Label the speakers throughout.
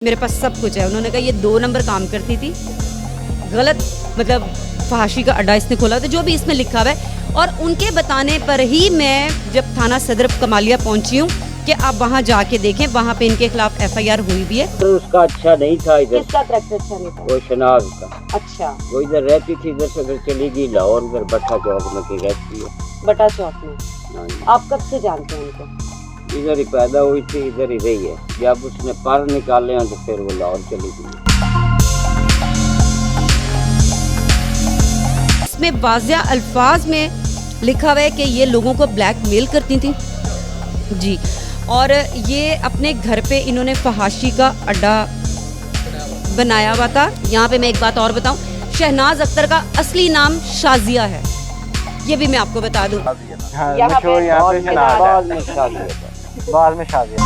Speaker 1: मेरे पास सब कुछ है। उन्होंने कहा ये 2 नंबर काम करती थी, गलत मतलब फहाशी का अड्डा इसने खोला था, जो भी इसमें लिखा हुआ है। और उनके बताने पर ही मैं जब थाना सदर कमालिया पहुंची हूँ कि आप वहाँ जाके देखें, वहाँ पे इनके खिलाफ FIR हुई भी है।
Speaker 2: तो उसका अच्छा नहीं था इधर।
Speaker 1: किसका करैक्टर अच्छा नहीं था?
Speaker 2: वो शनाज का।
Speaker 1: अच्छा,
Speaker 2: वो इधर रहती थी, इधर से चली गई लाहौर, इधर भट्टा चौक में की रहती है।
Speaker 1: बटा चौक में।
Speaker 2: हाँ जी।
Speaker 1: आप कब से जानते हैं उनको?
Speaker 2: इधर ही पैदा हुई थी, इधर ही रही है। जब उसने पर निकाले हैं तो फिर वो लाहौर चली गई।
Speaker 1: इसमें वाज़िया अल्फाज में लिखा हुआ है कि ये लोगों को ब्लैकमेल करती थी जी, और ये अपने घर पे इन्होंने फहाशी का अड्डा बनाया हुआ था। यहाँ पे मैं एक बात और बताऊँ, शहनाज अख्तर का असली नाम शाजिया है, ये भी मैं आपको बता दूँ।
Speaker 3: मशहूर यहाँ पे
Speaker 2: बाद में शादी है।
Speaker 3: बाद में शादी।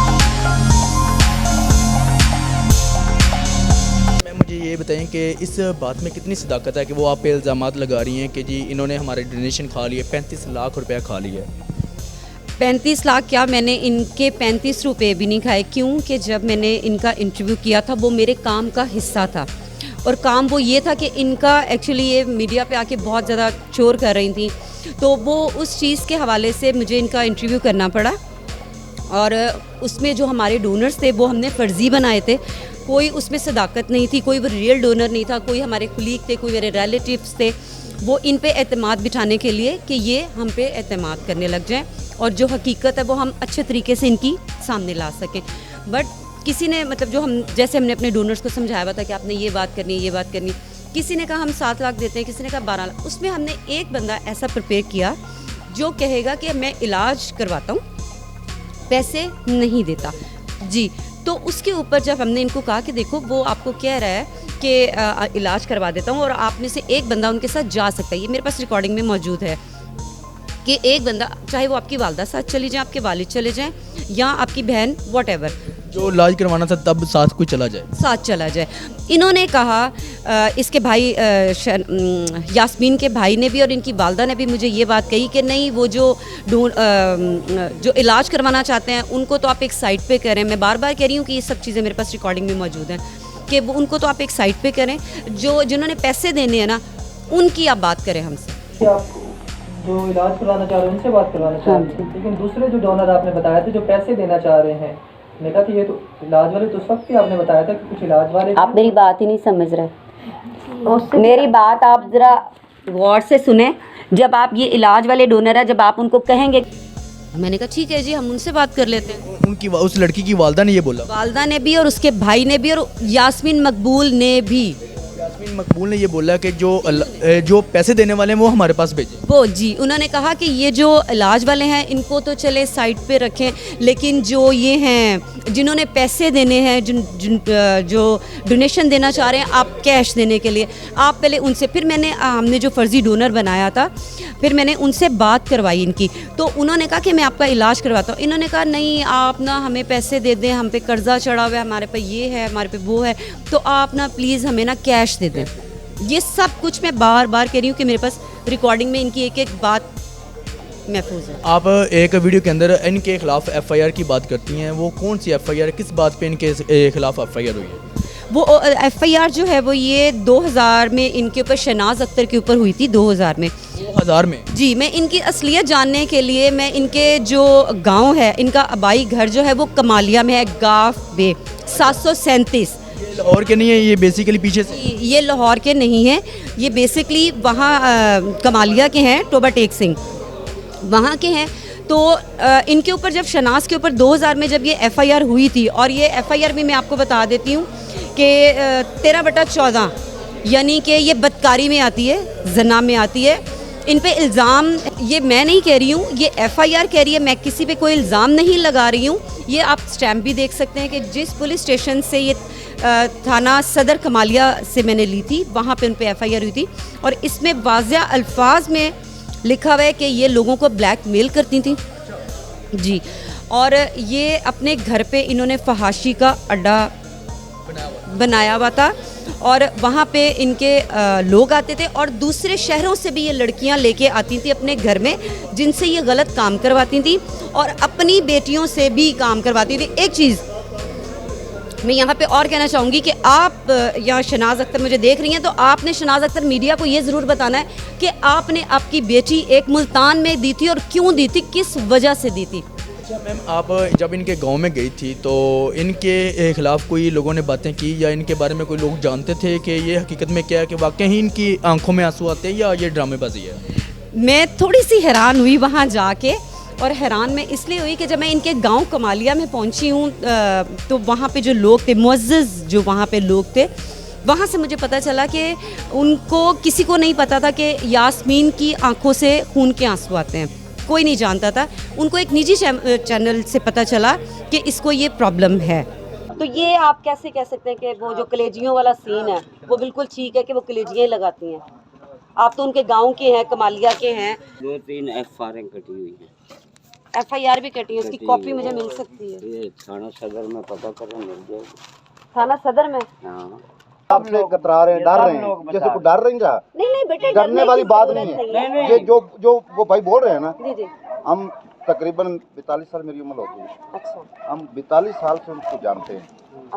Speaker 4: मुझे ये बताएं कि इस बात में कितनी सदाकत है कि वो आप पे इल्ज़ामात लगा रही हैं कि जी इन्होंने हमारे डोनेशन खा लिए, 35 लाख रुपया खा लिया।
Speaker 1: 35 लाख क्या, मैंने इनके 35 रुपये भी नहीं खाए। क्यों कि जब मैंने इनका इंटरव्यू किया था वो मेरे काम का हिस्सा था, और काम वो ये था कि इनका एक्चुअली ये मीडिया पे आके बहुत ज़्यादा शोर कर रही थी, तो वो उस चीज़ के हवाले से मुझे इनका इंटरव्यू करना पड़ा। और उसमें जो हमारे डोनर्स थे वो हमने फ़र्ज़ी बनाए थे, कोई उसमें सदाकत नहीं थी, कोई वो रियल डोनर नहीं था, कोई हमारे कुलीग थे, कोई मेरे रिलेटिव्स थे। वो इन पे एतमाद बिठाने के लिए कि ये हम पे एतमाद करने लग जाएं और जो हकीकत है वो हम अच्छे तरीके से इनकी सामने ला सकें। बट किसी ने मतलब जो हम जैसे हमने अपने डोनर्स को समझाया हुआ था कि आपने ये बात करनी है, ये बात करनी, किसी ने कहा हम 7 लाख देते हैं, किसी ने कहा 12 लाख। उसमें हमने एक बंदा ऐसा प्रिपेयर किया जो कहेगा कि मैं इलाज करवाता हूँ, पैसे नहीं देता जी। तो उसके ऊपर जब हमने इनको कहा कि देखो वो आपको कह रहा है कि इलाज करवा देता हूँ और आप में से एक बंदा उनके साथ जा सकता है, ये मेरे पास रिकॉर्डिंग में मौजूद है कि एक बंदा, चाहे वो आपकी वालदा साथ चली जाए, आपके वालिद चले जाएं या आपकी बहन, व्हाटएवर,
Speaker 4: जो इलाज करवाना था तब साथ कोई चला जाए,
Speaker 1: साथ चला जाए। इन्होंने कहा इसके भाई यास्मीन के भाई ने भी और इनकी वालदा ने भी मुझे ये बात कही कि नहीं, वो जो इलाज करवाना चाहते हैं उनको तो आप एक साइड पे करें। मैं बार बार कह रही हूँ कि ये सब चीज़ें मेरे पास रिकॉर्डिंग में मौजूद हैं कि वो उनको तो आप एक साइड पे करें, जिन्होंने पैसे देने हैं ना उनकी आप बात करें हमसे।
Speaker 3: आप जो इलाज करवाना चाह रहे हैं उनसे बात करवाना चाह रहे हैं, लेकिन दूसरे जो डोनर आपने बताया था जो पैसे देना चाह रहे हैं, मैंने कहा कि ये तो इलाज वाले तो सब भी आपने बताया था कि कुछ इलाज वाले।
Speaker 1: आप मेरी बात ही नहीं समझ रहे, मेरी बात आप ज़रा गौर से सुने। जब आप ये इलाज वाले डोनर है, जब आप उनको कहेंगे, मैंने कहा ठीक है जी हम उनसे बात कर लेते हैं।
Speaker 4: उनकी उस लड़की की वालदा ने ये बोला,
Speaker 1: वालदा ने भी और उसके भाई ने भी और यास्मीन मकबूल ने भी,
Speaker 4: यास्मीन मकबूल ने ये बोला कि जो पैसे देने वाले हैं वो हमारे पास भेजें।
Speaker 1: वो जी उन्होंने कहा कि ये जो इलाज वाले हैं इनको तो चले साइड पे रखें, लेकिन जो ये हैं जिन्होंने पैसे देने हैं, जो डोनेशन देना चाह रहे हैं आप कैश देने के लिए, आप पहले उनसे, फिर हमने जो फ़र्ज़ी डोनर बनाया था फिर मैंने उनसे बात करवाई इनकी, तो उन्होंने कहा कि मैं आपका इलाज करवाता हूँ। इन्होंने कहा नहीं आप ना हमें पैसे दे दें, हम पे कर्जा चढ़ा हुआ है, हमारे पे ये है, हमारे पे वो है, तो आप ना प्लीज़ हमें ना कैश दे दें। ये सब कुछ मैं बार बार कह रही हूँ कि मेरे पास रिकॉर्डिंग में इनकी एक एक बात महफूज है।
Speaker 4: आप एक वीडियो के अंदर इनके खिलाफ FIR की बात करती हैं, वो कौन सी FIR, किस बात पे इनके खिलाफ FIR हुई है?
Speaker 1: वो FIR जो है वो ये 2000 में इनके ऊपर शहनाज अख्तर के ऊपर हुई थी, 2000 में जी। मैं इनकी असलियत जानने के लिए मैं इनके जो गांव है, इनका आबाई घर जो है वो कमालिया में है, गाफ बे 737।
Speaker 4: लाहौर के नहीं है ये, बेसिकली पीछे से
Speaker 1: ये लाहौर के नहीं हैं, ये बेसिकली वहाँ कमालिया के हैं, टोबा टेक सिंह वहाँ के हैं। तो इनके ऊपर जब शहनाज के ऊपर 2000 में जब ये FIR हुई थी, और ये FIR भी मैं आपको बता देती हूँ कि 13/14 यानी कि ये बदकारी में आती है, जना में आती है। इन पे इल्ज़ाम, ये मैं नहीं कह रही हूँ, ये FIR कह रही है, मैं किसी पे कोई इल्ज़ाम नहीं लगा रही हूँ। ये आप स्टैम्प भी देख सकते हैं कि जिस पुलिस स्टेशन से ये थाना सदर कमालिया से मैंने ली थी, वहाँ पे उन पे FIR हुई थी, और इसमें वाज़िया अल्फाज में लिखा हुआ है कि ये लोगों को ब्लैकमेल करती थी जी, और ये अपने घर पे इन्होंने फहाशी का अड्डा बनाया हुआ था, और वहाँ पे इनके लोग आते थे और दूसरे शहरों से भी ये लड़कियाँ लेके आती थी अपने घर में, जिनसे ये गलत काम करवाती थी और अपनी बेटियों से भी काम करवाती थी। एक चीज़ मैं यहाँ पे और कहना चाहूँगी कि आप या शहनाज अख्तर मुझे देख रही हैं तो आपने शहनाज अख्तर मीडिया को ये ज़रूर बताना है कि आपने आपकी बेटी एक मुल्तान में दी थी और क्यों दी थी, किस वजह से दी थी।
Speaker 4: अच्छा मैम, आप जब इनके गांव में गई थी तो इनके खिलाफ कोई लोगों ने बातें की या इनके बारे में कोई लोग जानते थे कि ये हकीकत में क्या है, कि वाकई ही इनकी आंखों में आंसू आते हैं या ये ड्रामेबाजी है?
Speaker 1: मैं थोड़ी सी हैरान हुई वहाँ जाके, और हैरान मैं इसलिए हुई कि जब मैं इनके गांव कमालिया में पहुंची हूँ तो वहाँ पे जो लोग थे, मुअज़्ज़िज़ जो वहाँ पे लोग थे, वहाँ से मुझे पता चला कि उनको किसी को नहीं पता था कि यास्मीन की आंखों से खून के आंसू आते हैं, कोई नहीं जानता था। उनको एक निजी चैनल से पता चला कि इसको ये प्रॉब्लम है। तो ये आप कैसे कह सकते हैं कि वो जो कलेजियों वाला सीन है वो बिल्कुल ठीक है कि वो कलेजियाँ लगाती हैं? आप तो उनके गांव के हैं, कमालिया के हैं।
Speaker 2: 2-3 FR कटी हुई है,
Speaker 1: FIR भी कटी है, उसकी कॉपी मुझे मिल सकती है?
Speaker 2: ये थाना सदर में पता करें, मिल जाएगी।
Speaker 1: थाना सदर में?
Speaker 2: हाँ,
Speaker 5: आपसे कतरा रहे हैं, डर रहे हैं, जैसे को डर रही रहा।
Speaker 1: नहीं बेटे,
Speaker 5: डरने वाली बात नहीं है। ये जो वो भाई बोल रहे हैं ना,
Speaker 1: जी जी,
Speaker 5: हम तकरीबन 42 साल मेरी उम्र हो गई,
Speaker 1: अच्छा
Speaker 5: हम 42 साल से उसको जानते हैं,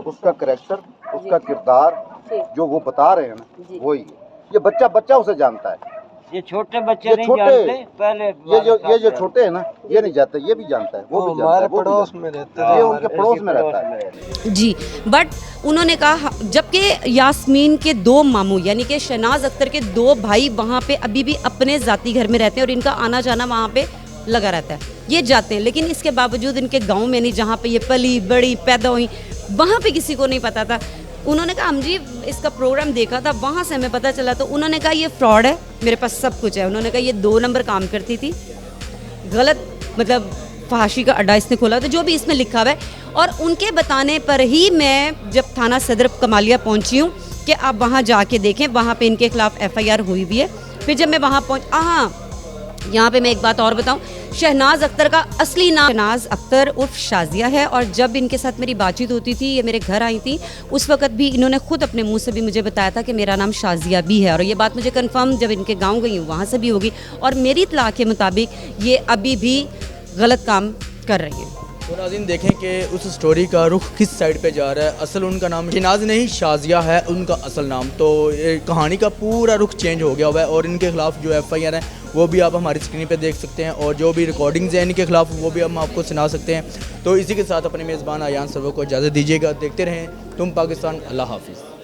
Speaker 5: उसका करैक्टर, उसका किरदार जो वो बता रहे हैं ना, वही है। ये बच्चा उसे जानता है।
Speaker 2: ये छोटे बच्चे
Speaker 5: ये
Speaker 2: नहीं
Speaker 5: छोटे,
Speaker 2: जानते, पहले
Speaker 5: ये जो छोटे हैं ना, ये नहीं जानते, ये भी जानता है, वो भी जानता है, पड़ोस में रहता है, ये उनके पड़ोस में रहता है
Speaker 1: जी। बट उन्होंने कहा, जबकि यास्मीन के 2 मामू यानी कि शहनाज अख्तर के 2 भाई वहाँ पे अभी भी अपने ज़ाती घर में रहते हैं और इनका आना जाना वहाँ पे लगा रहता है, ये जाते हैं, लेकिन इसके बावजूद इनके गांव में नहीं, जहाँ पे ये पली बड़ी पैदा हुई, वहाँ पे किसी को नहीं पता था। उन्होंने कहा हम जी इसका प्रोग्राम देखा था, वहाँ से हमें पता चला। तो उन्होंने कहा ये फ्रॉड है, मेरे पास सब कुछ है। उन्होंने कहा ये 2 नंबर काम करती थी, गलत मतलब फहाशी का अड्डा इसने खोला था, जो भी इसमें लिखा हुआ है। और उनके बताने पर ही मैं जब थाना सदर कमालिया पहुंची हूँ कि आप वहाँ जाके देखें, वहाँ पे इनके खिलाफ FIR हुई हुई है। फिर जब मैं वहाँ हाँ, यहाँ पे मैं एक बात और बताऊँ, शहनाज अख्तर का असली नाम शहनाज अख्तर उर्फ शाजिया है। और जब इनके साथ मेरी बातचीत होती थी, ये मेरे घर आई थी, उस वक्त भी इन्होंने खुद अपने मुंह से भी मुझे बताया था कि मेरा नाम शाजिया भी है। और ये बात मुझे कंफर्म जब इनके गांव गई हूँ वहाँ से भी होगी। और मेरी इत्तला के मुताबिक ये अभी भी गलत काम कर रही है।
Speaker 4: तो नाज़रीन देखें कि उस स्टोरी का रुख किस साइड पे जा रहा है। असल उनका नाम शहनाज नहीं शाजिया है उनका असल नाम। तो ये कहानी का पूरा रुख चेंज हो गया हुआ है और इनके खिलाफ जो FIR है वो भी आप हमारी स्क्रीन पे देख सकते हैं और जो भी रिकॉर्डिंग्स हैं इनके खिलाफ वो भी हम आपको सुना सकते हैं। तो इसी के साथ अपने मेज़बान आयान सर्वर को इजाज़त दीजिएगा। देखते रहें तुम पाकिस्तान। अल्लाह हाफिज़।